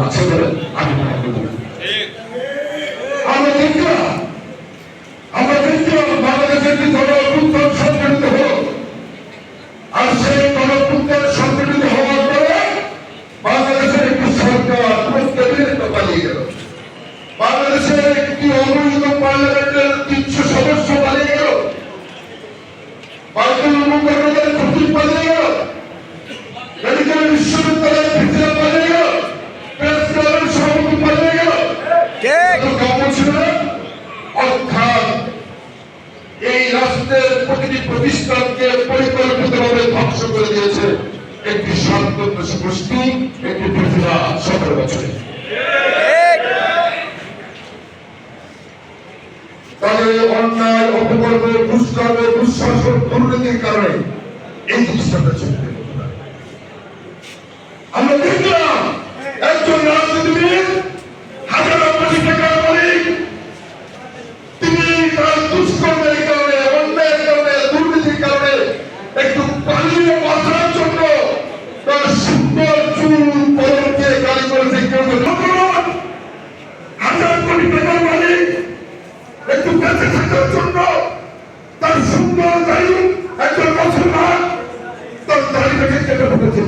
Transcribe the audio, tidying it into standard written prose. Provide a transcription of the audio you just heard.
আছে বলে আমি মনে করি। আমরা দেখলাম বাংলাদেশের একটি গণঅভ্যুত্থান সংগঠিত হলো, আর সেই গণঅভ্যুত্থান সংগঠিত হওয়ার পরে বাংলাদেশের একটি সরকার পালিয়ে গেল। বাংলাদেশের একটি অবৈধ পার্লামেন্টের 300 সদস্য পালিয়ে গেল। বাইতুল মুকাররমের খতিব পালিয়ে গেল। মেডিকেল বিশ্ববিদ্যালয়ের ভিসিরা পালিয়ে গেল। প্রেস ক্লাবের সভাপতি পালিয়ে গেল। অর্থাৎ এই রাষ্ট্রের প্রতিটি প্রতিষ্ঠানকে পরিকল্পিতভাবে ধ্বংস করে দিয়েছে একটি সন্ত্রাস গোষ্ঠী, একটি প্রতিভা 17 বছরে। তাদের অন্যায়, অপকর্ম, দুষ্কর্ম, দুঃশাসন, দুর্নীতির কারণে এই জিনিসটা চলতে আমরা দেখলাম একজন রাজনীতিবিদ হাজার কোটি টাকার মালিক, তিনি তার দুষ্কর্মের কারণে, অন্যায়ের কারণে, দুর্নীতির কারণে একটু পালিয়ে বাঁচার জন্য তার সুন্দর চুল পরনকে গালি করেছে। কেউ হাজার কোটি টাকার মালিক একটু বেঁচে থাকার জন্য তার সুন্দর দাড়ি, একজন মুসলমান তার দাড়িটাকে কেটে ফেলেছে।